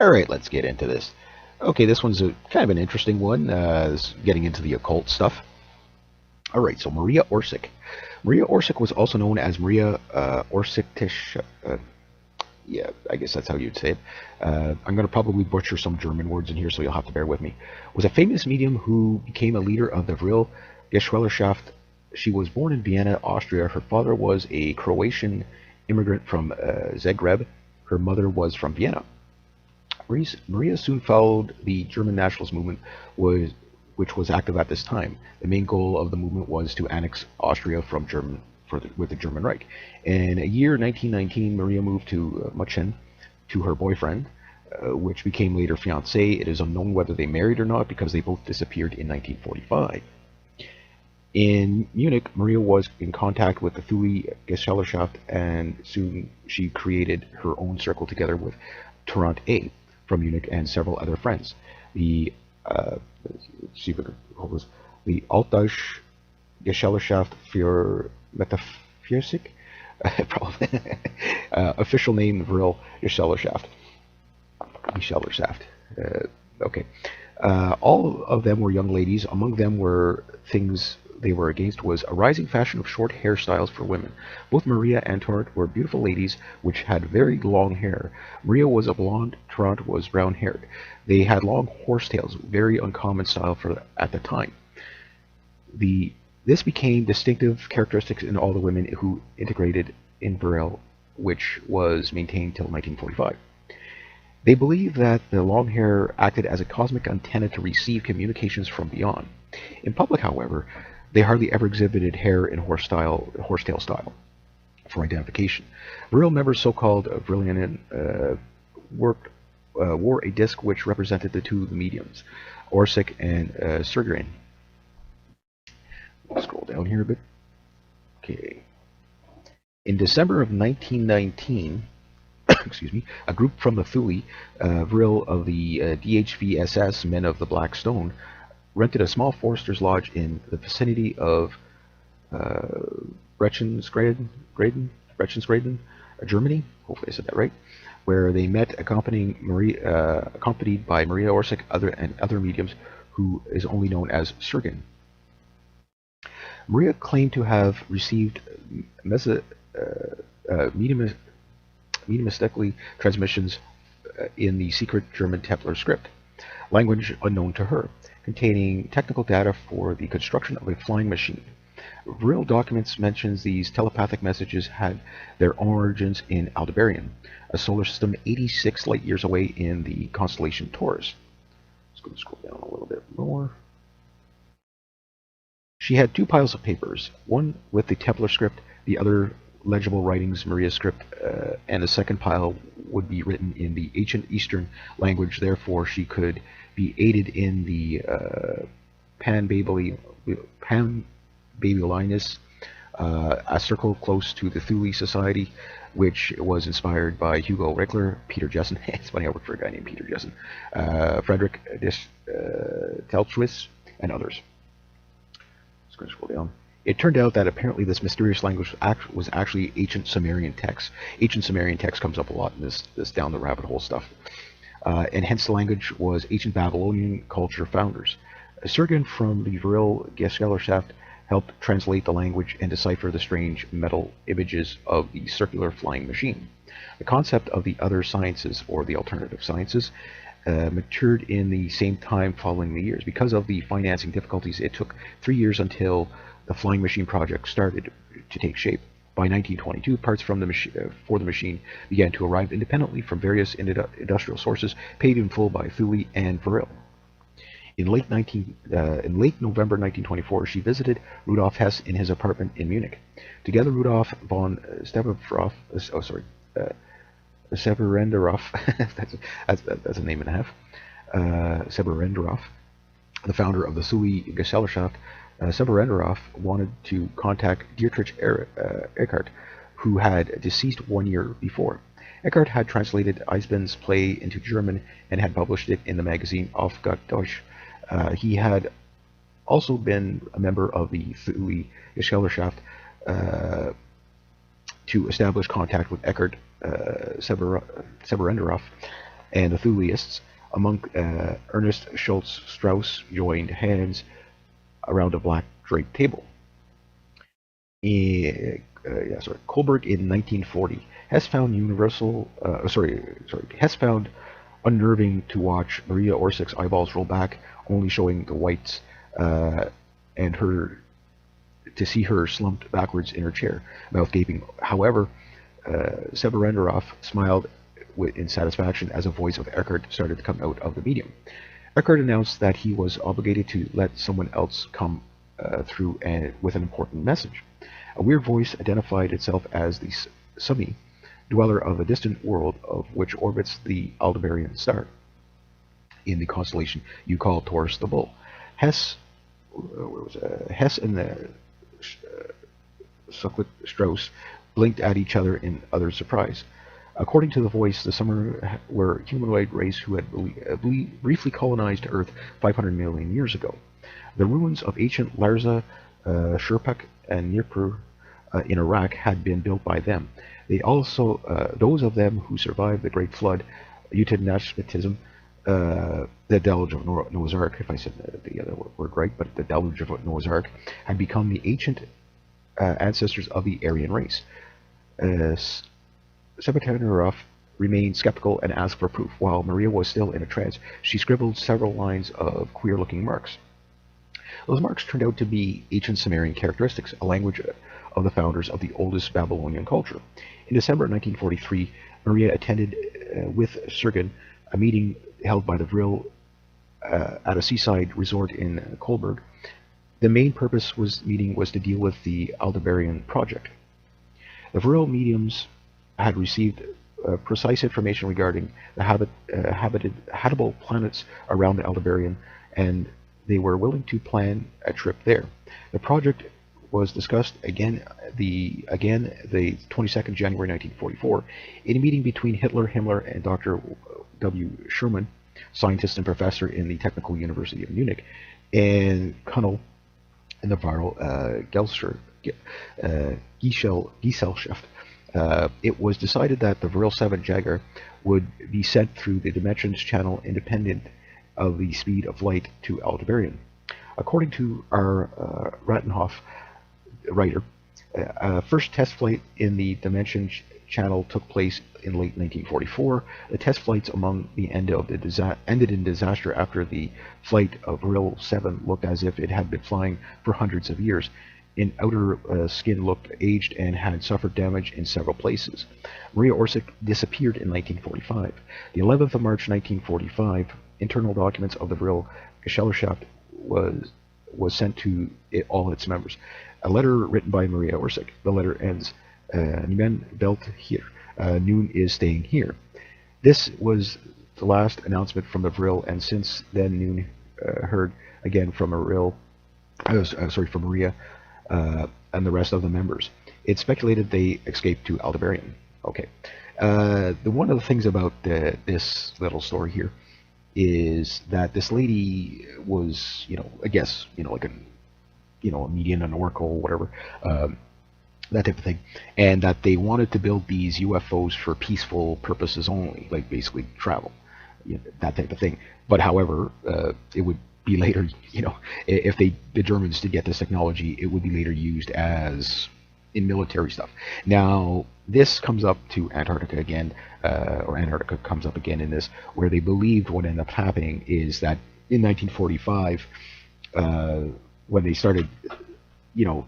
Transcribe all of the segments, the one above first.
All right, let's get into this. Okay, this one's a kind of an interesting one. Getting into the occult stuff. All right, so Maria Orsic. Maria Orsic was also known as Maria Orsic. Yeah, I guess that's how you'd say it. I'm going to probably butcher some German words in here, so you'll have to bear with me. Was a famous medium who became a leader of the Vril Geschwellerschaft. She was born in Vienna, Austria. Her father was a Croatian immigrant from Zagreb. Her mother was from Vienna. Maria soon followed the German nationalist movement, which was active at this time. The main goal of the movement was to annex Austria from with the German Reich. In a year 1919, Maria moved to München to her boyfriend, which became later fiance. It is unknown whether they married or not because they both disappeared in 1945. In Munich, Maria was in contact with the Thule Gesellschaft, and soon she created her own circle together with Tarrant A. from Munich and several other friends. The let's see if what was the Altdeutsche Gesellschaft für Metaphysik, probably official name Vril Gesellschaft. Gesellschaft. Okay. All of them were young ladies. Among them were things they were against was a rising fashion of short hairstyles for women. Both Maria and Tarrant were beautiful ladies which had very long hair. Maria was a blonde, Tarrant was brown-haired. They had long horsetails, very uncommon style for at the time. This became distinctive characteristics in all the women who integrated in Burrell, which was maintained till 1945. They believed that the long hair acted as a cosmic antenna to receive communications from beyond. In public, however, they hardly ever exhibited hair in horsetail style for identification. Real members, so-called Vrilian, wore a disc which represented the two mediums, Orsic and Sergerin. We'll scroll down here a bit. Okay. In December of 1919, excuse me, a group from the Thule, Vril of the DHVSS, Men of the Black Stone, rented a small forester's lodge in the vicinity of Brechenskreiden, Germany. Hopefully I said that right. Where they met, accompanied by Maria Orsic and other mediums, who is only known as Sergen. Maria claimed to have received mediumistically transmissions in the secret German Templar script, language unknown to her, containing technical data for the construction of a flying machine. Real documents mentions these telepathic messages had their origins in Aldebaran, a solar system 86 light years away in the constellation Taurus. Let's go scroll down a little bit more. She had two piles of papers, one with the Templar script, the other legible writings, Maria's script, and the second pile would be written in the ancient Eastern language. Therefore, she could be aided in the Pan-Babylinus, a circle close to the Thule Society, which was inspired by Hugo Regler, Peter Jessen. It's funny I worked for a guy named Peter Jessen, Frederick Teltschwitz, and others. Just going to scroll down. It turned out that apparently this mysterious language was actually ancient Sumerian text. Ancient Sumerian text comes up a lot in this down the rabbit hole stuff. And hence the language was ancient Babylonian culture founders. Sergen from the Vril Gesellschaft helped translate the language and decipher the strange metal images of the circular flying machine. The concept of the other sciences, or the alternative sciences, matured in the same time following the years. Because of the financing difficulties, it took 3 years until the flying machine project started to take shape. By 1922, parts from for the machine began to arrive independently from various industrial sources, paid in full by Thule and Vril. In late November 1924, she visited Rudolf Hess in his apartment in Munich. Together, Rudolf von Severenderoff, that's a name and a half, Severenderoff, the founder of the Thule Gesellschaft. Severenderoff wanted to contact Dietrich Eckart, who had deceased 1 year before. Eckart had translated Eisben's play into German and had published it in the magazine Auf Gut Deutsch. He had also been a member of the Thule Gesellschaft to establish contact with Eckart. Severenderoff and the Thuleists. Among Ernest Schultz Strauss joined hands around a black draped table. Kohlberg in 1940. Hess found Hess found unnerving to watch Maria Orsic's eyeballs roll back, only showing the whites, and her to see her slumped backwards in her chair, mouth gaping. However, Severandarov smiled in satisfaction as a voice of Eckert started to come out of the medium. Eckert announced that he was obligated to let someone else come through with an important message. A weird voice identified itself as the Sumi, dweller of a distant world of which orbits the Aldebaran star in the constellation you call Taurus the Bull. Hess and the Strauss blinked at each other in utter surprise. According to the voice, the Summer were a humanoid race who had briefly colonized Earth 500 million years ago. The ruins of ancient Larza, Shurpak, and Nirpur in Iraq had been built by them. They also, those of them who survived the Great Flood, euthanatism, the deluge of Noah's Ark, if I said the other word right, but the deluge of Noah's Ark, had become the ancient ancestors of the Aryan race. Sebastianov remained skeptical and asked for proof. While Maria was still in a trance, she scribbled several lines of queer-looking marks. Those marks turned out to be ancient Sumerian characteristics, a language of the founders of the oldest Babylonian culture. In December 1943, Maria attended with Sergen a meeting held by the Vril at a seaside resort in Kohlberg. The main purpose of the meeting was to deal with the Aldebaran project. The Vril mediums had received precise information regarding the habitable planets around the Aldebaran, and they were willing to plan a trip there. The project was discussed again the 22nd January 1944 in a meeting between Hitler, Himmler, and Dr. W. Sherman, scientist and professor in the Technical University of Munich, and Colonel Navarro Gesellschaft. It was decided that the Vril 7 Jaeger would be sent through the Dimensions channel independent of the speed of light to Aldebaran. According to our Rattenhoff writer, first test flight in the Dimensions channel took place in late 1944. The test flights among the ended in disaster after the flight of Vril 7 looked as if it had been flying for hundreds of years. In outer skin looked aged and had suffered damage in several places. Maria Orsic disappeared in 1945. The 11th of March 1945, internal documents of the Vril Gesellschaft was sent to all its members. A letter written by Maria Orsic. The letter ends, Niemand belt hier. Noon is staying here. This was the last announcement from the Vril, and since then Noon heard again from Maria and the rest of the members. It's speculated they escaped to Aldebaran. Okay. One of the things about this little story here is that this lady was, I guess, like a medium, an oracle, whatever, that type of thing, and that they wanted to build these UFOs for peaceful purposes only, like basically travel, that type of thing. But however, it would be later, if the Germans did get this technology, it would be later used as in military stuff. Now, this comes up to Antarctica again, or Antarctica comes up again in this, where they believed what ended up happening is that in 1945, when they started,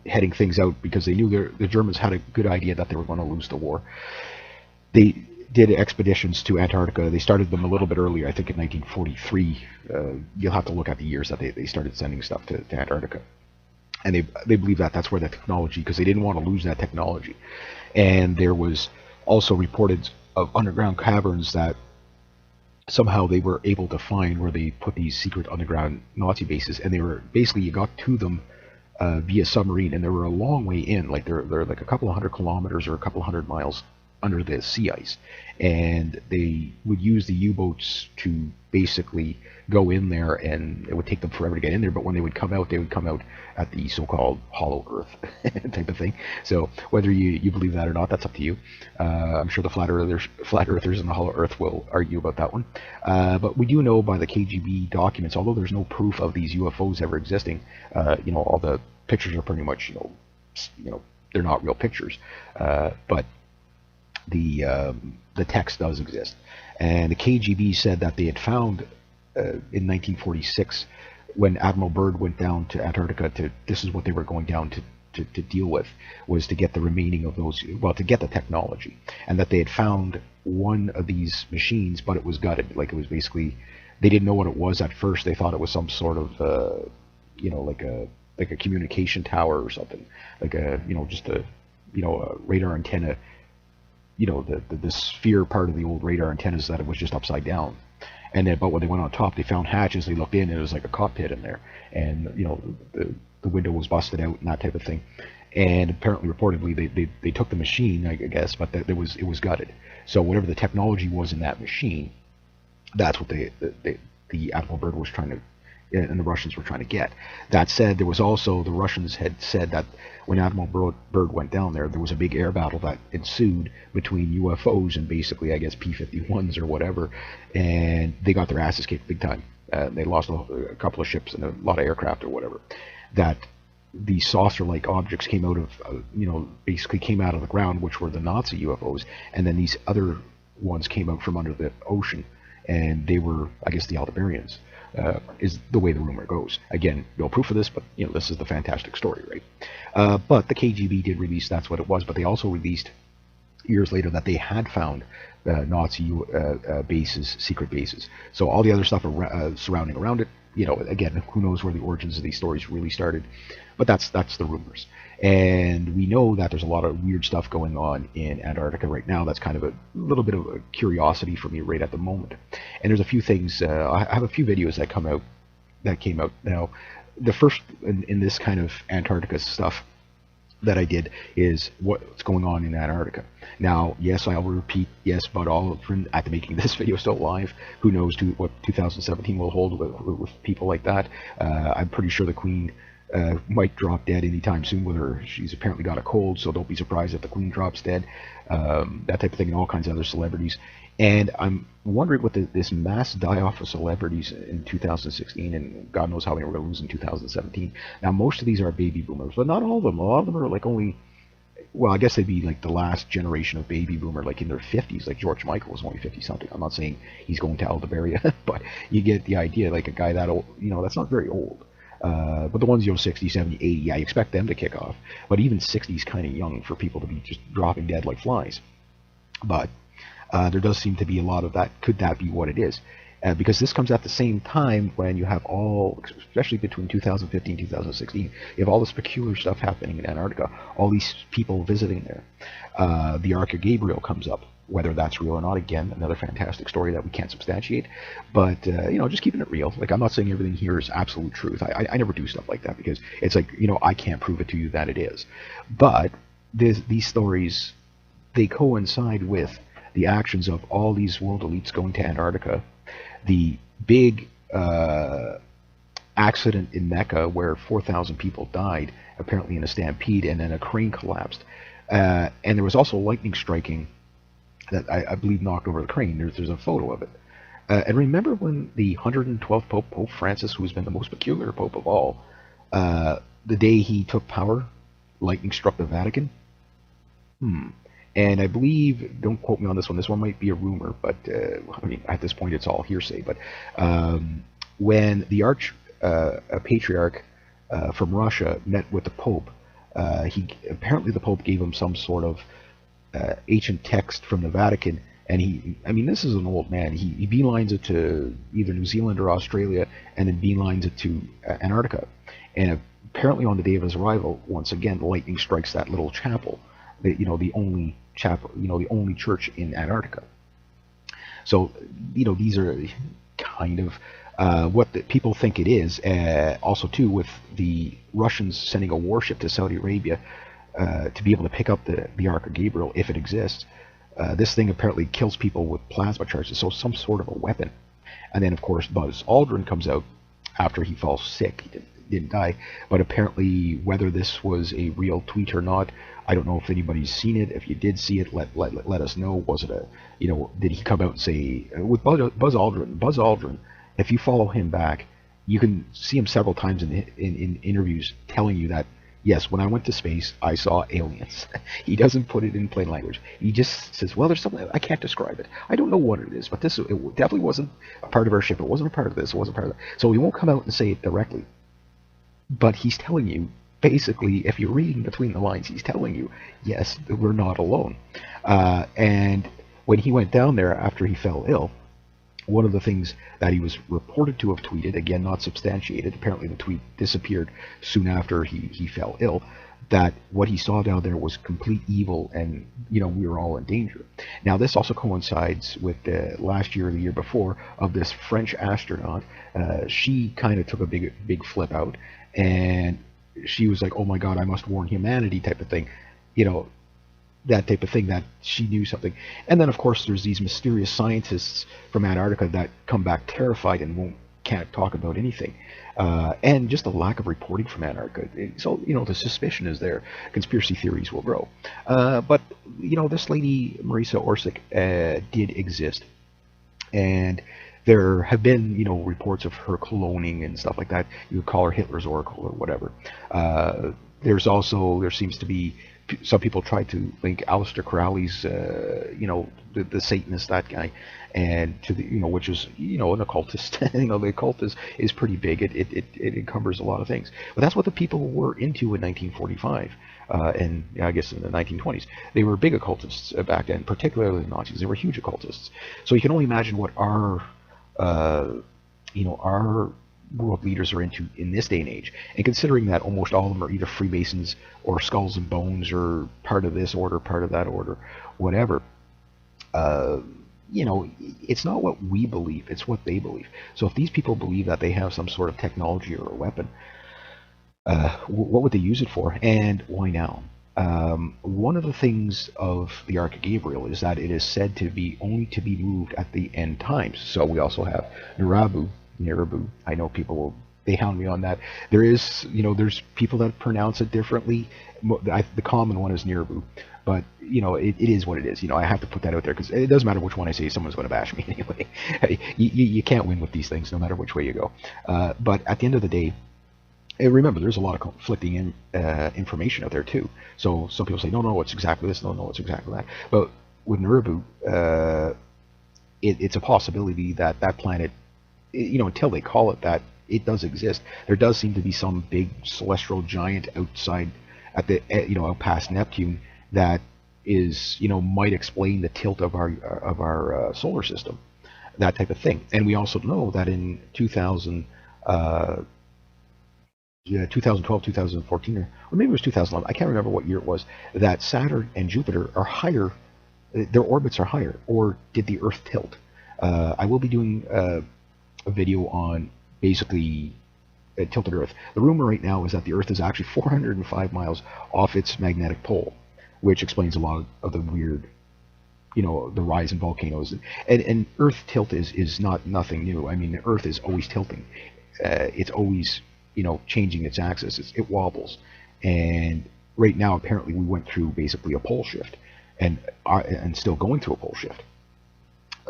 heading things out, because they knew the Germans had a good idea that they were going to lose the war, they did expeditions to Antarctica. They started them a little bit earlier, I think in 1943. You'll have to look at the years that they started sending stuff to Antarctica. And they believe that that's where the technology, because they didn't want to lose that technology. And there was also reported of underground caverns that somehow they were able to find where they put these secret underground Nazi bases, and they were basically, you got to them via submarine, and they were a long way in, like they're like a couple of 100 kilometers or a couple of 100 miles under the sea ice, and they would use the U-boats to basically go in there, and it would take them forever to get in there. But when they would come out, they would come out at the so-called hollow Earth type of thing. So whether you believe that or not, that's up to you. I'm sure the flat earthers and the hollow Earth will argue about that one. But we do know by the KGB documents, although there's no proof of these UFOs ever existing, all the pictures are pretty much, they're not real pictures, but the text does exist. And the KGB said that they had found in 1946, when Admiral Byrd went down to Antarctica, this is what they were going down to deal with, was to get the remaining of those, well, to get the technology, and that they had found one of these machines, but it was gutted. Like, it was basically, they didn't know what it was at first. They thought it was some sort of, like a communication tower or something, like just a radar antenna, the sphere part of the old radar antennas, that it was just upside down. And then, but when they went on top, they found hatches. They looked in, and it was like a cockpit in there, and the window was busted out and that type of thing. And apparently, reportedly, they took the machine, I guess, but it was gutted. So whatever the technology was in that machine, that's what the Admiral Byrd was trying to, and the Russians were trying to get. That said, there was also, the Russians had said that when Admiral Byrd went down there was a big air battle that ensued between UFOs and basically, I guess, P-51s or whatever, and they got their asses kicked big time. They lost a couple of ships and a lot of aircraft or whatever. That these saucer-like objects came out of, basically came out of the ground, which were the Nazi UFOs, and then these other ones came out from under the ocean, and they were, I guess, the Aldebarans. Is the way the rumor goes. Again, no proof of this, but this is the fantastic story, right? But the KGB did release that's what it was, but they also released years later that they had found Nazi bases, secret bases. So all the other stuff surrounding around it, again, who knows where the origins of these stories really started, but that's the rumors. And we know that there's a lot of weird stuff going on in Antarctica right now. That's kind of a little bit of a curiosity for me right at the moment. And there's a few things, I have a few videos that came out now. The first in this kind of Antarctica stuff that I did is what's going on in Antarctica. Now, yes, I'll repeat, yes, but all at the making of this video still live. Who knows what 2017 will hold with people like that. I'm pretty sure the Queen might drop dead anytime soon with her. She's apparently got a cold, so don't be surprised if the Queen drops dead. That type of thing, and all kinds of other celebrities. And I'm wondering with this mass die-off of celebrities in 2016, and God knows how many we're going to lose in 2017. Now, most of these are baby boomers, but not all of them. A lot of them are like only, well, I guess they'd be like the last generation of baby boomer, like in their 50s. Like George Michael was only 50-something. I'm not saying he's going to Aldebaran, but you get the idea, like a guy that old, that's not very old. But the ones, 60, 70, 80, yeah, I expect them to kick off. But even 60 is kind of young for people to be just dropping dead like flies. But there does seem to be a lot of that. Could that be what it is? Because this comes at the same time when you have all, especially between 2015 and 2016, you have all this peculiar stuff happening in Antarctica, all these people visiting there. The Ark of Gabriel comes up, whether that's real or not. Again, another fantastic story that we can't substantiate, but just keeping it real. Like, I'm not saying everything here is absolute truth. I never do stuff like that, because it's like, I can't prove it to you that it is. But these stories, they coincide with the actions of all these world elites going to Antarctica. The big accident in Mecca where 4,000 people died, apparently in a stampede, and then a crane collapsed. And there was also lightning striking that I believe knocked over the crane. There's a photo of it. And remember when the 112th Pope Francis, who has been the most peculiar Pope of all, the day he took power, lightning struck the Vatican? And I believe, don't quote me on this one might be a rumor, but at this point it's all hearsay, but when the Patriarch from Russia met with the Pope, apparently the Pope gave him some sort of ancient text from the Vatican, and this is an old man, he beelines it to either New Zealand or Australia, and then beelines it to Antarctica. And apparently on the day of his arrival, once again, lightning strikes that little chapel, the only chapel, the only church in Antarctica. So, these are kind of what the people think it is. Also, too, with the Russians sending a warship to Saudi Arabia to be able to pick up the Ark of Gabriel, if it exists. This thing apparently kills people with plasma charges, so some sort of a weapon. And then, of course, Buzz Aldrin comes out after he falls sick. He didn't die, but apparently, whether this was a real tweet or not, I don't know if anybody's seen it. If you did see it, let us know. Was it a, did he come out and say with Buzz Aldrin? Buzz Aldrin, if you follow him back, you can see him several times in interviews telling you that yes, when I went to space, I saw aliens. He doesn't put it in plain language. He just says, well, there's something, I can't describe it. I don't know what it is, but it definitely wasn't a part of our ship. It wasn't a part of this. It wasn't part of that. So he won't come out and say it directly. But he's telling you, basically, if you're reading between the lines, he's telling you, yes, we're not alone. And when he went down there after he fell ill, one of the things that he was reported to have tweeted, again not substantiated, apparently the tweet disappeared soon after he fell ill, that what he saw down there was complete evil and, we were all in danger. Now this also coincides with last year or the year before of this French astronaut. She kind of took a big flip out, and she was like, oh my God, I must warn humanity type of thing. That type of thing, that she knew something. And then of course there's these mysterious scientists from Antarctica that come back terrified and can't talk about anything, and just a lack of reporting from Antarctica. So the suspicion is there. Conspiracy theories will grow, but this lady Marisa Orsic did exist, and there have been reports of her cloning and stuff like that. You would call her Hitler's oracle or whatever. There seems to be some people try to link Aleister Crowley's, the Satanist, that guy, and to the, which is, an occultist. The occult is pretty big. It encumbers a lot of things. But that's what the people were into in 1945, and I guess in the 1920s. They were big occultists back then, particularly the Nazis. They were huge occultists. So you can only imagine what our world leaders are into in this day and age. And considering that almost all of them are either Freemasons or Skulls and Bones or part of this order, part of that order, whatever, it's not what we believe, it's what they believe. So if these people believe that they have some sort of technology or a weapon, what would they use it for, and why now? One of the things of the Ark of Gabriel is that it is said to be only to be moved at the end times. So we also have Nirabu. I know people they hound me on that. There is, there's people that pronounce it differently. The common one is Nirabu, but it is what it is. I have to put that out there because it doesn't matter which one I say. Someone's going to bash me anyway. You can't win with these things, no matter which way you go. But at the end of the day, remember, there's a lot of conflicting information out there too. So some people say, no, it's exactly this. No, it's exactly that. But with Nirabu, it's a possibility that planet, until they call it that, it does exist. There does seem to be some big celestial giant outside at the, out past Neptune that is, might explain the tilt of our solar system, that type of thing. And we also know that in 2012, 2014, or maybe it was 2011, I can't remember what year it was, that Saturn and Jupiter are higher, their orbits are higher, or did the Earth tilt? I will be doing a video on basically tilted Earth. The rumor right now is that the Earth is actually 405 miles off its magnetic pole, which explains a lot of the weird, the rise in volcanoes. And Earth tilt is nothing new. I mean, the Earth is always tilting. It's always, changing its axis. It wobbles. And right now, apparently, we went through basically a pole shift, and still going through a pole shift.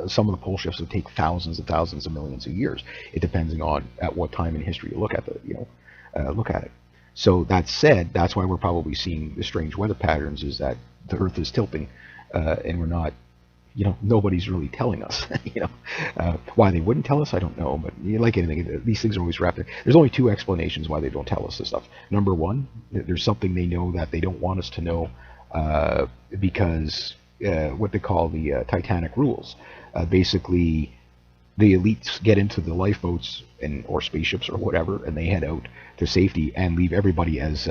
Some of the pole shifts would take thousands and thousands of millions of years. It depends on at what time in history you look at it. So that said, that's why we're probably seeing the strange weather patterns, is that the Earth is tilting, and we're not, nobody's really telling us. Why they wouldn't tell us, I don't know. But like anything, these things are always wrapped in. There's only two explanations why they don't tell us this stuff. Number one, there's something they know that they don't want us to know, because what they call the Titanic rules. Basically, the elites get into the lifeboats or spaceships or whatever, and they head out to safety and leave everybody as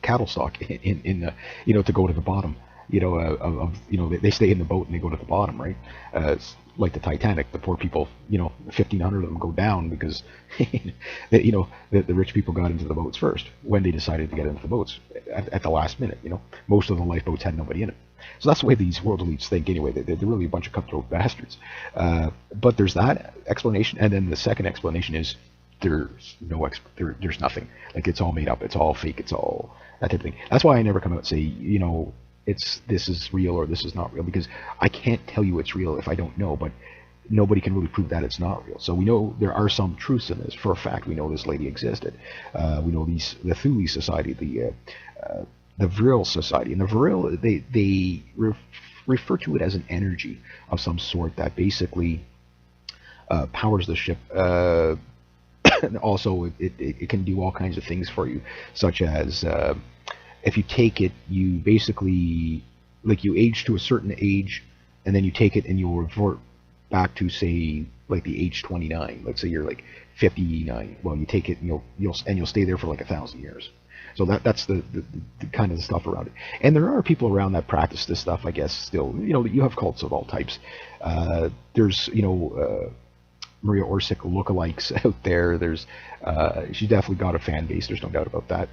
cattle stock in to go to the bottom. they stay in the boat and they go to the bottom, right? It's like the Titanic. The poor people, 1,500 of them go down because the rich people got into the boats first when they decided to get into the boats at the last minute. Most of the lifeboats had nobody in it. So that's the way these world elites think anyway. They're really a bunch of cutthroat bastards. But there's that explanation, and then the second explanation is there's nothing. Like, it's all made up. It's all fake. It's all that type of thing. That's why I never come out and say, this is real or this is not real, because I can't tell you it's real if I don't know. But nobody can really prove that it's not real. So we know there are some truths in this. For a fact, we know this lady existed. We know the Thule Society, the Vril Society, and the Vril, they refer to it as an energy of some sort that basically powers the ship. Also, it can do all kinds of things for you, such as if you take it, you basically, like, you age to a certain age, and then you take it and you'll revert back to, say, like the age 29. Let's say you're like 59. Well, you take it and you'll stay there for like 1,000 years. So that's the kind of the stuff around it. And there are people around that practice this stuff, I guess. Still, you have cults of all types. There's Maria Orsic lookalikes out there. There's she's definitely got a fan base. There's no doubt about that.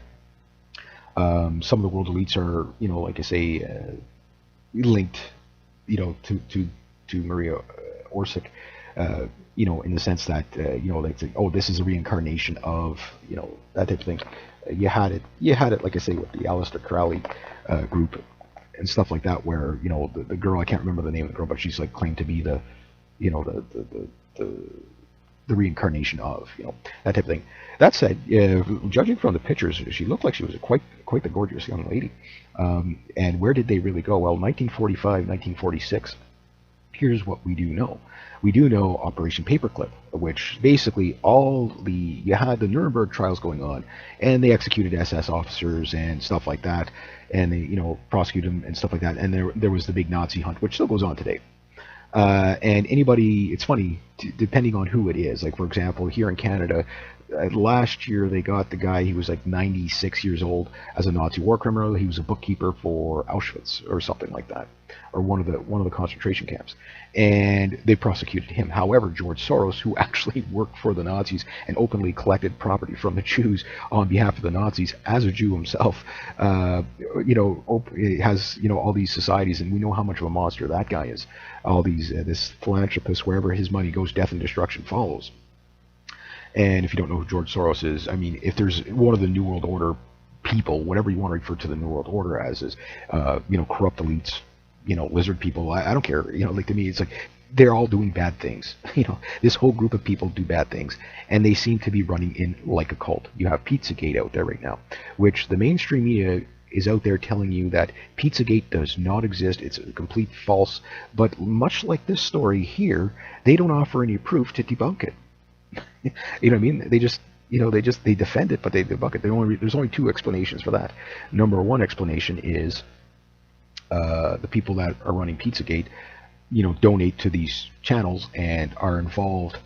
Some of the world elites are, like I say, linked, to Maria Orsic, in the sense that, they say, oh, this is a reincarnation of, that type of thing. You had it, like I say, with the Aleister Crowley group and stuff like that, where, the girl, I can't remember the name of the girl, but she's like claimed to be the reincarnation of, that type of thing. That said, judging from the pictures, she looked like she was quite the gorgeous young lady. And where did they really go? Well, 1945, 1946. Here's what we do know. We do know Operation Paperclip, which basically you had the Nuremberg trials going on, and they executed SS officers and stuff like that, and they, prosecuted them and stuff like that. And there was the big Nazi hunt, which still goes on today. And anybody, it's funny, depending on who it is. Like, for example, here in Canada, last year they got the guy, he was like 96 years old, as a Nazi war criminal. He was a bookkeeper for Auschwitz or something like that, or one of the concentration camps, and they prosecuted him. However, George Soros, who actually worked for the Nazis and openly collected property from the Jews on behalf of the Nazis, as a Jew himself, has all these societies, and we know how much of a monster that guy is. All these this philanthropist, wherever his money goes, death and destruction follows. And if you don't know who George Soros is, I mean, if there's one of the New World Order people, whatever you want to refer to the New World Order as, is, corrupt elites, lizard people, I don't care. Like, to me, it's like they're all doing bad things. This whole group of people do bad things, and they seem to be running in like a cult. You have Pizzagate out there right now, which the mainstream media is out there telling you that Pizzagate does not exist. It's a complete false. But much like this story here, they don't offer any proof to debunk it. You know what I mean? They just, they defend it, but they debunk it. There's only two explanations for that. Number one explanation is the people that are running Pizzagate, donate to these channels and are involved,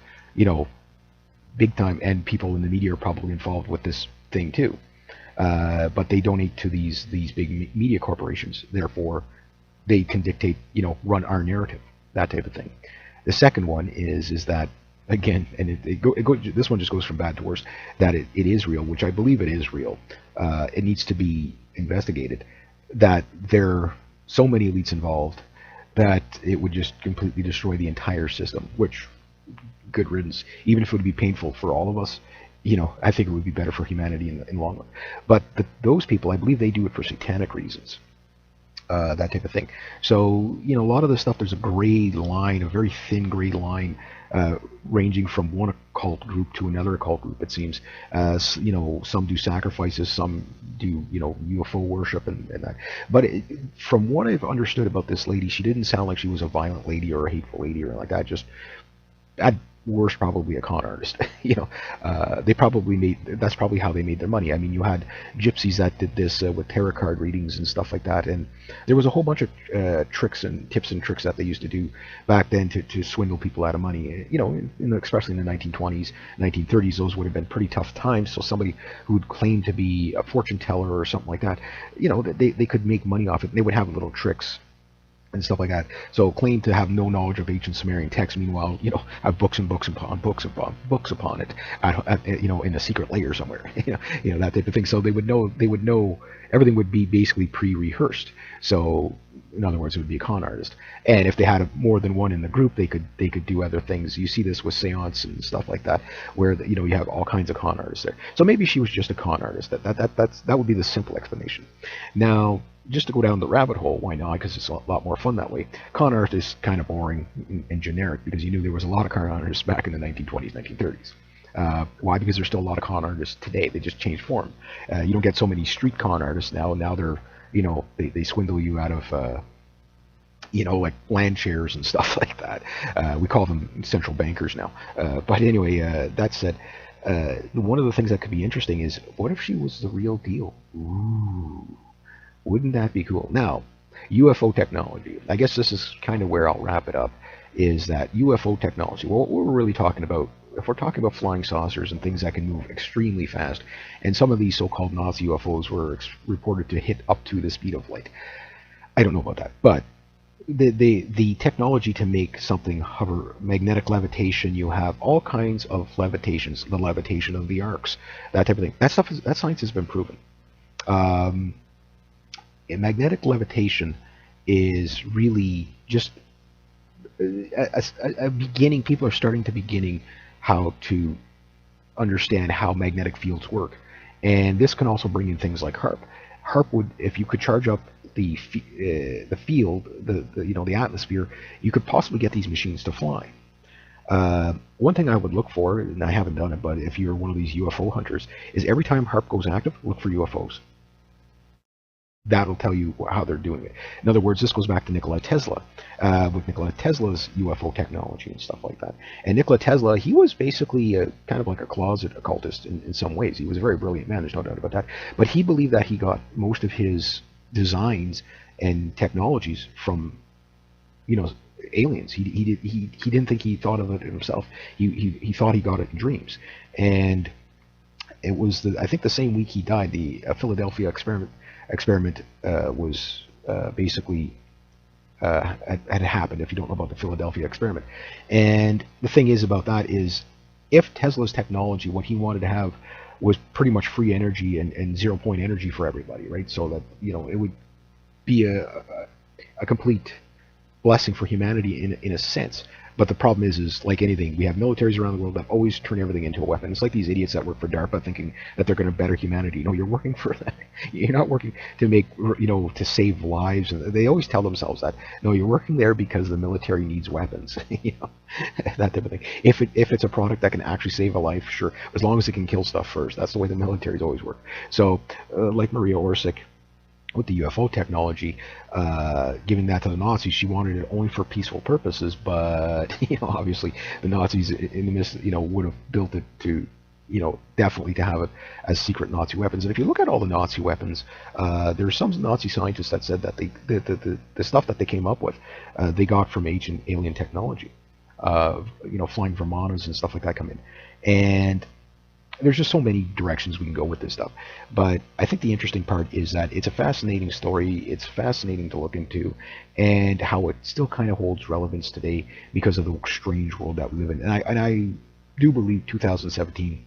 big time, and people in the media are probably involved with this thing too. But they donate to these big media corporations. Therefore, they can dictate, run our narrative, that type of thing. The second one is that, again, and this one just goes from bad to worse, that it is real, which I believe it is real. It needs to be investigated. That there are so many elites involved that it would just completely destroy the entire system, which, good riddance. Even if it would be painful for all of us, I think it would be better for humanity in the long run. But those people, I believe they do it for satanic reasons. That type of thing. So, a lot of the stuff, there's a gray line, a very thin gray line, ranging from one occult group to another occult group, it seems. Some do sacrifices, some do, UFO worship and that. But from what I've understood about this lady, she didn't sound like she was a violent lady or a hateful lady or like that. Just worst probably a con artist. They probably made that's probably how they made their money. I mean, you had gypsies that did this with tarot card readings and stuff like that, and there was a whole bunch of tricks and tips and tricks that they used to do back then to swindle people out of money. Especially in the 1920s, 1930s, those would have been pretty tough times. So somebody who would claim to be a fortune teller or something like that, they could make money off it. And they would have little tricks and stuff like that. So claim to have no knowledge of ancient Sumerian text. Meanwhile, have books and books upon books upon it, in a secret layer somewhere. That type of thing. So they would know everything would be basically pre-rehearsed. So in other words, it would be a con artist. And if they had more than one in the group, they could do other things. You see this with seance and stuff like that, where you have all kinds of con artists there. So maybe she was just a con artist. That would be the simple explanation. Now, just to go down the rabbit hole, why not? Because it's a lot more fun that way. Con art is kind of boring and generic, because you knew there was a lot of con artists back in the 1920s, 1930s. Why? Because there's still a lot of con artists today. They just changed form. You don't get so many street con artists now. Now they're, they swindle you out of, like land shares and stuff like that. We call them central bankers now. But anyway, that said, one of the things that could be interesting is, what if she was the real deal? Ooh. Wouldn't that be cool? Now, UFO technology. I guess this is kind of where I'll wrap it up, is that UFO technology. Well, what we're really talking about, if we're talking about flying saucers and things that can move extremely fast, and some of these so-called Nazi UFOs were reported to hit up to the speed of light. I don't know about that, but the technology to make something hover, magnetic levitation, you have all kinds of levitations, the levitation of the arcs, that type of thing. That science has been proven. Magnetic levitation is really just a beginning. People are starting to beginning how to understand how magnetic fields work, and this can also bring in things like HARP. HARP would, if you could charge up the field, the atmosphere, you could possibly get these machines to fly. One thing I would look for, and I haven't done it, but if you're one of these UFO hunters, is every time HARP goes active, look for UFOs. That'll tell you how they're doing it. In other words, this goes back to Nikola Tesla, with Nikola Tesla's UFO technology and stuff like that. And Nikola Tesla, he was basically kind of like a closet occultist in some ways. He was a very brilliant man, there's no doubt about that. But he believed that he got most of his designs and technologies from, aliens. He didn't think he thought of it himself. He thought he got it in dreams. And it was, I think, the same week he died, the Philadelphia experiment was basically had happened, if you don't know about the Philadelphia experiment. And the thing is about that is, if Tesla's technology, what he wanted to have was pretty much free energy and 0 point energy for everybody, right? So that, it would be a complete blessing for humanity in a sense. But the problem is like anything, we have militaries around the world that always turn everything into a weapon. It's like these idiots that work for DARPA thinking that they're going to better humanity. No, you're working for that. You're not working to make, to save lives. And they always tell themselves that. No, you're working there because the military needs weapons. That type of thing. If it's a product that can actually save a life, sure, as long as it can kill stuff first. That's the way the militaries always work. So, like Maria Orsic, with the UFO technology, giving that to the Nazis, she wanted it only for peaceful purposes, but obviously the Nazis in the midst, would have built it to, definitely to have it as secret Nazi weapons. And if you look at all the Nazi weapons, there are some Nazi scientists that said that the stuff that they came up with, they got from ancient alien technology, flying Vermanas and stuff like that come in, and there's just so many directions we can go with this stuff. But I think the interesting part is that it's a fascinating story. It's fascinating to look into, and how it still kind of holds relevance today because of the strange world that we live in. And I do believe 2017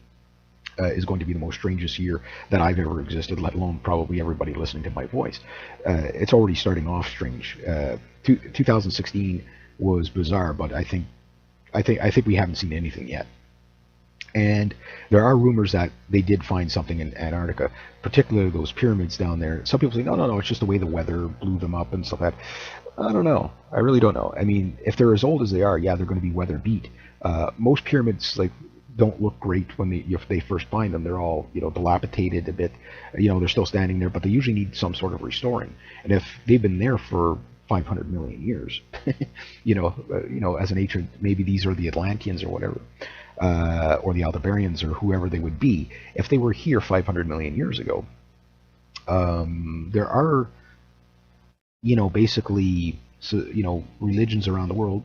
is going to be the most strangest year that I've ever existed, let alone probably everybody listening to my voice. It's already starting off strange. 2016 was bizarre, but I think we haven't seen anything yet. And there are rumors that they did find something in Antarctica, particularly those pyramids down there. Some people say, no, it's just the way the weather blew them up and stuff like that. I don't know. I really don't know. I mean, if they're as old as they are, yeah, they're going to be weather beat. Most pyramids don't look great if they first find them. They're all dilapidated a bit. They're still standing there, but they usually need some sort of restoring. And if they've been there for 500 million years. As an ancient, maybe these are the Atlanteans or whatever, or the Aldebarans or whoever they would be. If they were here 500 million years ago, there are, basically, so, religions around the world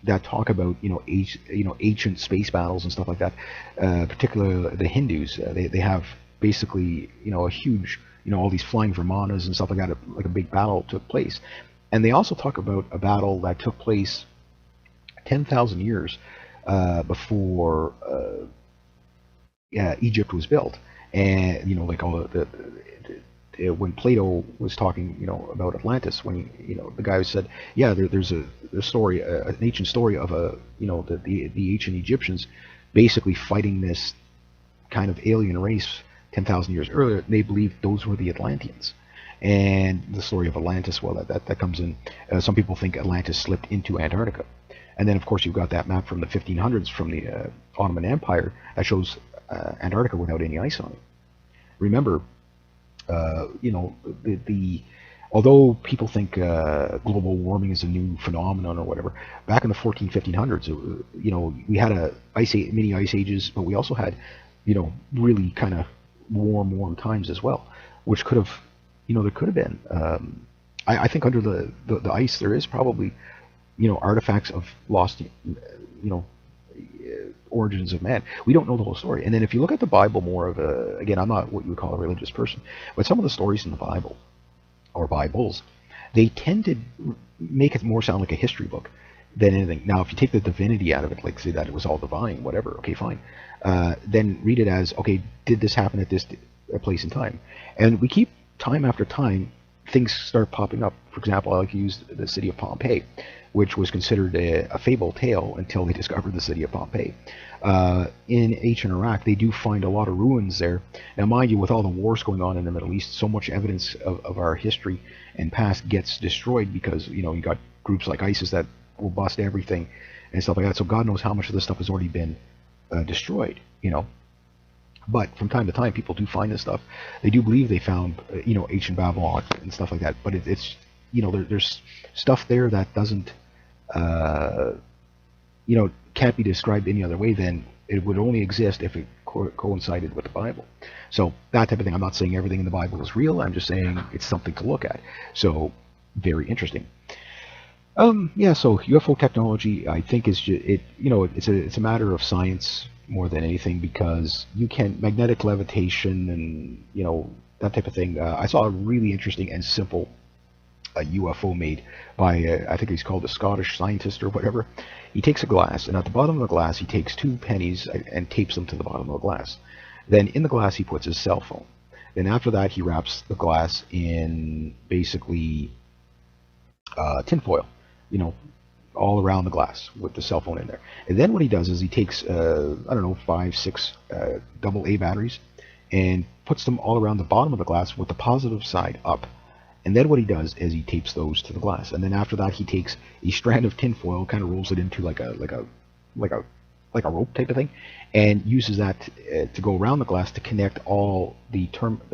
that talk about, ancient space battles and stuff like that. Particularly the Hindus, they have basically, a huge, all these flying Vimanas and stuff like that, like a big battle took place. And they also talk about a battle that took place 10,000 years before Egypt was built. And, like all when Plato was talking, about Atlantis, when the guy said, yeah, there's a story, an ancient story of the ancient Egyptians basically fighting this kind of alien race 10,000 years earlier. They believed those were the Atlanteans. And the story of Atlantis, well, that comes in. Some people think Atlantis slipped into Antarctica. And then, of course, you've got that map from the 1500s from the Ottoman Empire that shows Antarctica without any ice on it. Remember, although people think global warming is a new phenomenon or whatever, back in the 1500s, we had mini ice ages, but we also had, really kind of warm times as well, which could have, there could have been. I think under the ice there is probably, artifacts of lost, origins of man. We don't know the whole story. And then if you look at the Bible more of again, I'm not what you would call a religious person, but some of the stories in the Bible, or Bibles, they tend to make it more sound like a history book than anything. Now, if you take the divinity out of it, like say that it was all divine, whatever, okay, fine. Then read it as, okay, did this happen at this place in time? And we keep, time after time, things start popping up. For example, I like to use the city of Pompeii, which was considered a fable tale until they discovered the city of Pompeii. In ancient Iraq, they do find a lot of ruins there. Now, mind you, with all the wars going on in the Middle East, so much evidence of our history and past gets destroyed because, you got groups like ISIS that will bust everything and stuff like that. So God knows how much of this stuff has already been destroyed, But from time to time, people do find this stuff. They do believe they found, ancient Babylon and stuff like that. But it's there's stuff there that doesn't, can't be described any other way than it would only exist if it coincided with the Bible. So that type of thing. I'm not saying everything in the Bible is real. I'm just saying it's something to look at. So very interesting. So UFO technology, I think, is it's a matter of science more than anything, because you can magnetic levitation and that type of thing. I saw a really interesting and simple UFO made by I think he's called a Scottish scientist or whatever. He takes a glass, and at the bottom of the glass he takes 2 pennies and tapes them to the bottom of the glass. Then in the glass he puts his cell phone. Then after that he wraps the glass in basically tinfoil, all around the glass with the cell phone in there. And then what he does is he takes, 5, 6 AA batteries and puts them all around the bottom of the glass with the positive side up. And then what he does is he tapes those to the glass. And then after that he takes a strand of tinfoil, kind of rolls it into like a rope type of thing, and uses that to go around the glass to connect all the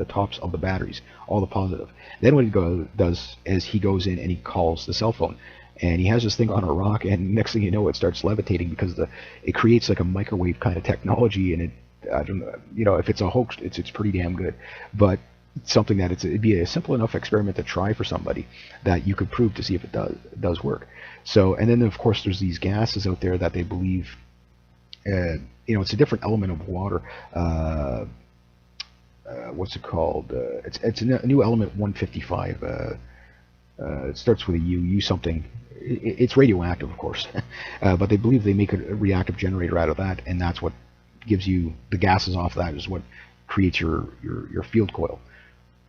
tops of the batteries, all the positive. Then what he does is he goes in and he calls the cell phone. And he has this thing on a rock, and next thing you know, it starts levitating because it creates like a microwave kind of technology. And I don't know, if it's a hoax, it's pretty damn good. But it's something that it'd be a simple enough experiment to try for somebody that you could prove to see if it does work. So, and then of course there's these gases out there that they believe, it's a different element of water. What's it called? It's a new element, 155. It starts with a U something. It's radioactive, of course, but they believe they make a reactive generator out of that, and that's what gives you the gases off that is what creates your field coil.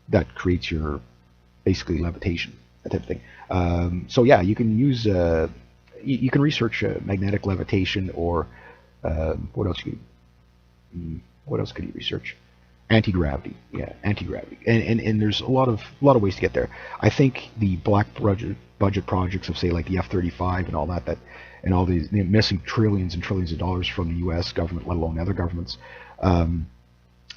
That creates your basically levitation, that type of thing. So yeah, you can use you can research magnetic levitation, or what else could you research? Anti-gravity, yeah, anti-gravity, and there's a lot of ways to get there. I think the black budget projects of, say, like the F-35 and all that and all these missing trillions and trillions of dollars from the U.S. government, let alone other governments,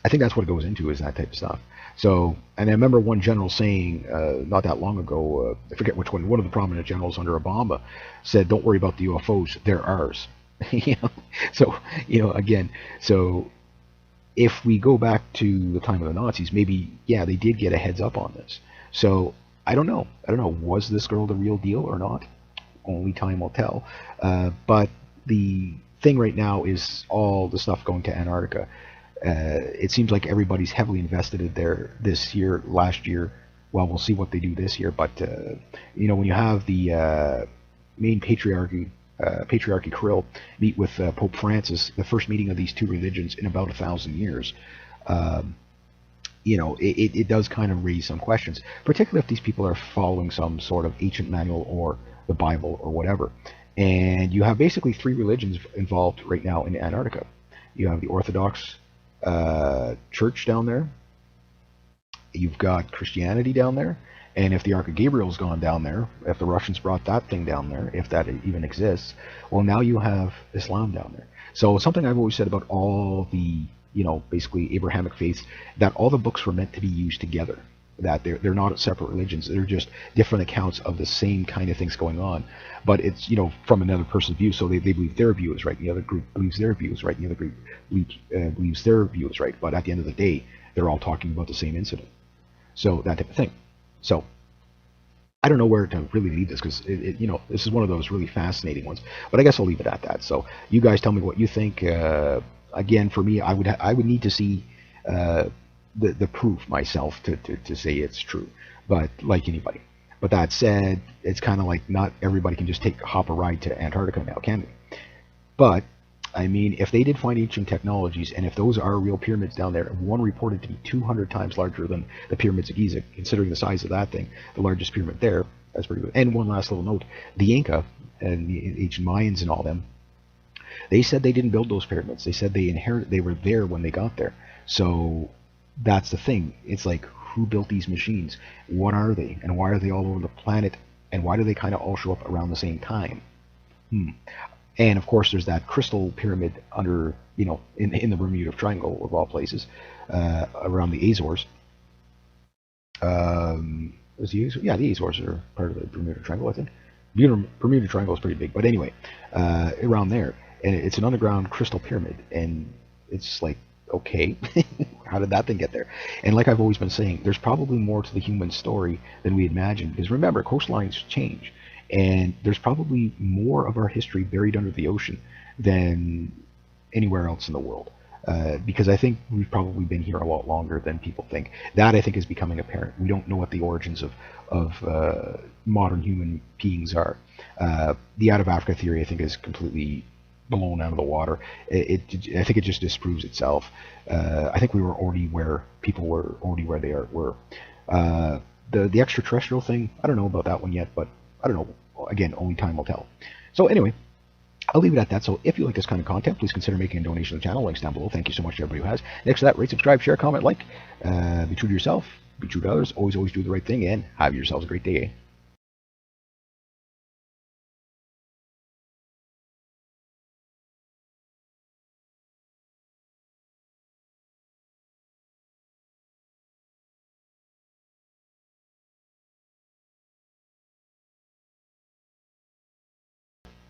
I think that's what it goes into, is that type of stuff. So, and I remember one general saying not that long ago, I forget which one of the prominent generals under Obama said, "Don't worry about the UFOs, they're ours." you know, so again, so if we go back to the time of the Nazis, maybe yeah, they did get a heads up on this. So I don't know. I don't know. Was this girl the real deal or not? Only time will tell. But the thing right now is all the stuff going to Antarctica. It seems like everybody's heavily invested in there this year, last year. Well, we'll see what they do this year. But when you have the main patriarchy Kirill meet with Pope Francis, the first meeting of these two religions in about 1,000 years. Um, it does kind of raise some questions, particularly if these people are following some sort of ancient manual or the Bible or whatever. And you have basically three religions involved right now in Antarctica. You have the Orthodox Church down there. You've got Christianity down there. And if the Ark of Gabriel's gone down there, if the Russians brought that thing down there, if that even exists, well, now you have Islam down there. So something I've always said about all the, basically Abrahamic faiths, that all the books were meant to be used together. That they're not separate religions. They're just different accounts of the same kind of things going on. But it's, from another person's view. So they believe their view is right. The other group believes their view is right. The other group believes their view is right. But at the end of the day, they're all talking about the same incident. So that type of thing. So I don't know where to really leave this, because this is one of those really fascinating ones. But I guess I'll leave it at that. So you guys tell me what you think. Again, for me, I would need to see the proof myself to say it's true. But like anybody. But that said, it's kind of like not everybody can just hop a ride to Antarctica now, can they? But I mean, if they did find ancient technologies, and if those are real pyramids down there, one reported to be 200 times larger than the pyramids of Giza, considering the size of that thing, the largest pyramid there, that's pretty good. And one last little note, the Inca and the ancient Mayans and all them, they said they didn't build those pyramids. They said they were there when they got there. So that's the thing. It's like, who built these machines? What are they? And why are they all over the planet? And why do they kind of all show up around the same time? And of course, there's that crystal pyramid under, in the Bermuda Triangle of all places, around the Azores. Yeah, the Azores are part of the Bermuda Triangle, I think. Bermuda Triangle is pretty big, but anyway, around there, and it's an underground crystal pyramid, and it's like, okay, how did that thing get there? And like I've always been saying, there's probably more to the human story than we imagine, because remember, coastlines change. And there's probably more of our history buried under the ocean than anywhere else in the world. Because I think we've probably been here a lot longer than people think. That, I think, is becoming apparent. We don't know what the origins of modern human beings are. The out of Africa theory, I think, is completely blown out of the water. I think it just disproves itself. I think we were already where people were already where they were. The extraterrestrial thing, I don't know about that one yet, but I don't know. Again, only time will tell. So anyway, I'll leave it at that. So if you like this kind of content, please consider making a donation to the channel. Links down below. Thank you so much to everybody who has. Next to that, rate, subscribe, share, comment, like. Be true to yourself. Be true to others. Always do the right thing. And have yourselves a great day.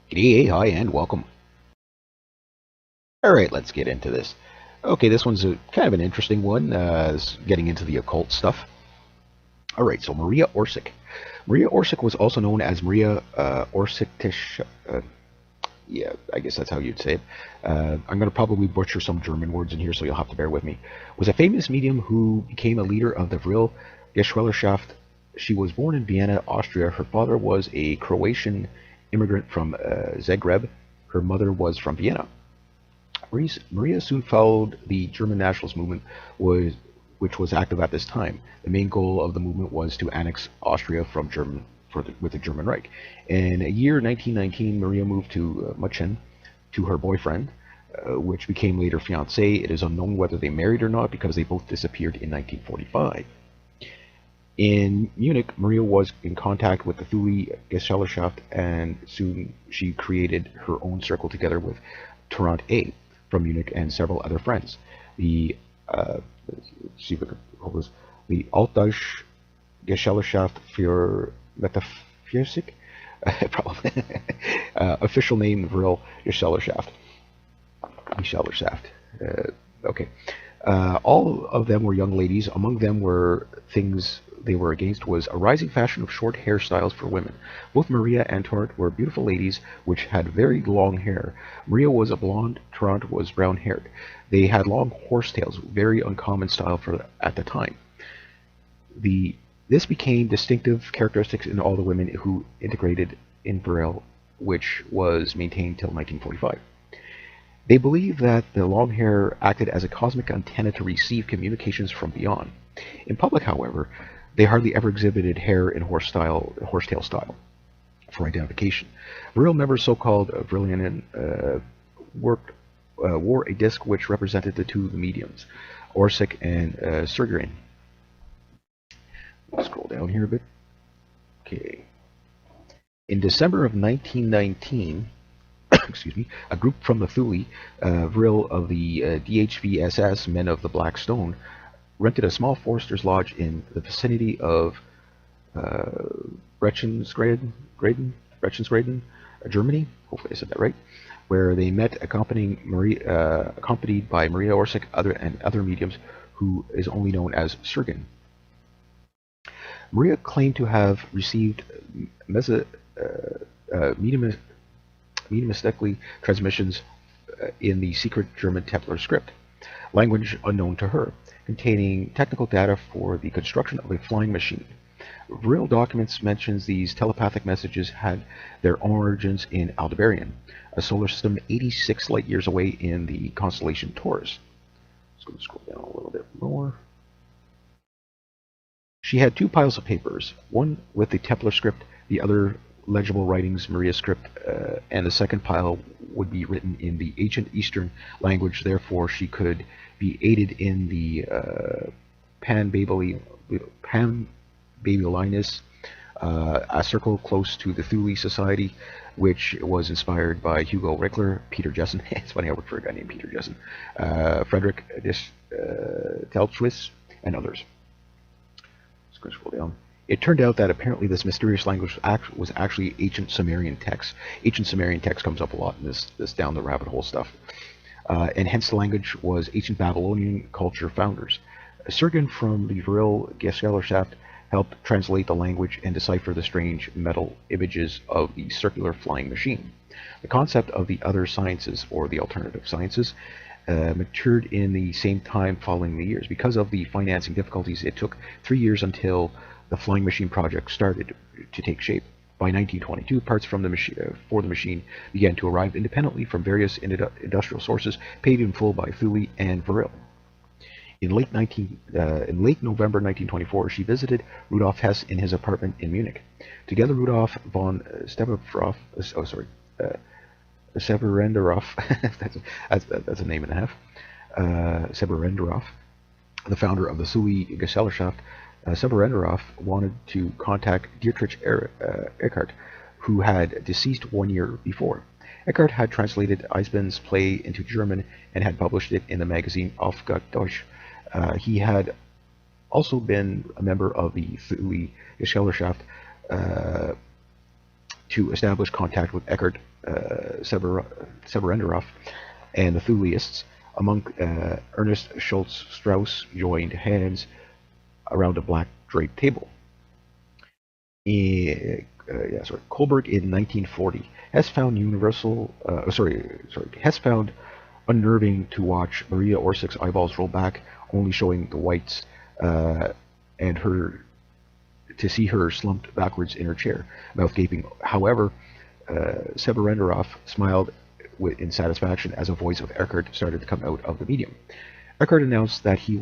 G'day, hi, and welcome. All right, let's get into this. Okay, this one's kind of an interesting one. It's getting into the occult stuff. All right, so Maria Orsic. Maria Orsic was also known as Maria Orsic. Yeah, I guess that's how you'd say it. I'm going to probably butcher some German words in here, so you'll have to bear with me. Was a famous medium who became a leader of the Vril Geschwellerschaft. She was born in Vienna, Austria. Her father was a Croatian immigrant from Zagreb. Her mother was from Vienna. Maria soon followed the German nationalist movement, which was active at this time. The main goal of the movement was to annex Austria from with the German Reich. In a year 1919, Maria moved to München to her boyfriend, which became later fiancé. It is unknown whether they married or not, because they both disappeared in 1945. In Munich, Maria was in contact with the Thule Gesellschaft, and soon she created her own circle together with Tarrant A. from Munich and several other friends. The Let's see if I can hold this. The Altdeutsch Gesellschaft für Metaphysik, probably official name Vril Gesellschaft. Gesellschaft. Okay. All of them were young ladies. Among them were things they were against was a rising fashion of short hairstyles for women. Both Maria and Tarrant were beautiful ladies which had very long hair. Maria was a blonde, Tarrant was brown-haired. They had long horsetails, very uncommon style for at the time. This became distinctive characteristics in all the women who integrated in Vril, which was maintained till 1945. They believed that the long hair acted as a cosmic antenna to receive communications from beyond. In public, however, they hardly ever exhibited hair in horsetail style for identification. Vril members, so-called Vrilianen, wore a disc which represented the two mediums, Orsic and Sergerin. We'll scroll down here a bit. Okay. In December of 1919, excuse me, a group from the Thule, Vril of the DHVSS, Men of the Black Stone, rented a small forester's lodge in the vicinity of Brechtsgraden, Germany. Hopefully I said that right. Where they met, accompanied by Maria Orsic and other mediums, who is only known as Sergen. Maria claimed to have received mediumistically transmissions in the secret German Templar script, language unknown to her, containing technical data for the construction of a flying machine. Vril documents mentions these telepathic messages had their origins in Aldebaran, a solar system 86 light years away in the constellation Taurus. Let's go scroll down a little bit more. She had two piles of papers, one with the Templar script, the other legible writings, Maria script, and the second pile would be written in the ancient Eastern language. Therefore, she could be aided in the Pan-Babylinus, a circle close to the Thule Society, which was inspired by Hugo Rickler, Peter Jessen. It's funny I work for a guy named Peter Jessen, Frederick Teltschwitz, and others. Let's go scroll down. It turned out that apparently this mysterious language was actually ancient Sumerian text. Ancient Sumerian text comes up a lot in this down the rabbit hole stuff. And hence the language was ancient Babylonian culture founders. Sergen from the Vril Gesellschaft helped translate the language and decipher the strange metal images of the circular flying machine. The concept of the other sciences, or the alternative sciences, matured in the same time following the years. Because of the financing difficulties, it took 3 years until the flying machine project started to take shape. By 1922, parts from the for the machine began to arrive independently from various industrial sources, paid in full by Thule and Vril. In late November 1924, she visited Rudolf Hess in his apartment in Munich. Together, Rudolf von Severenderhoff, that's a name and a half, Severenderhoff, the founder of the Thule Gesellschaft. Severenderhoff wanted to contact Dietrich Eckart, who had deceased 1 year before. Eckart had translated Eisben's play into German and had published it in the magazine Aufgabe Deutsch. He had also been a member of the Thule Gesellschaft to establish contact with Eckart, Severenderhoff, and the Thuleists. Among Ernest Schultz Strauss joined hands around a black draped table. Kohlberg in 1940. Hess found Hess found unnerving to watch Maria Orsic's eyeballs roll back, only showing the whites, and to see her slumped backwards in her chair, mouth gaping. However, Severenderhoff smiled in satisfaction as a voice of Eckart started to come out of the medium. Eckart announced that he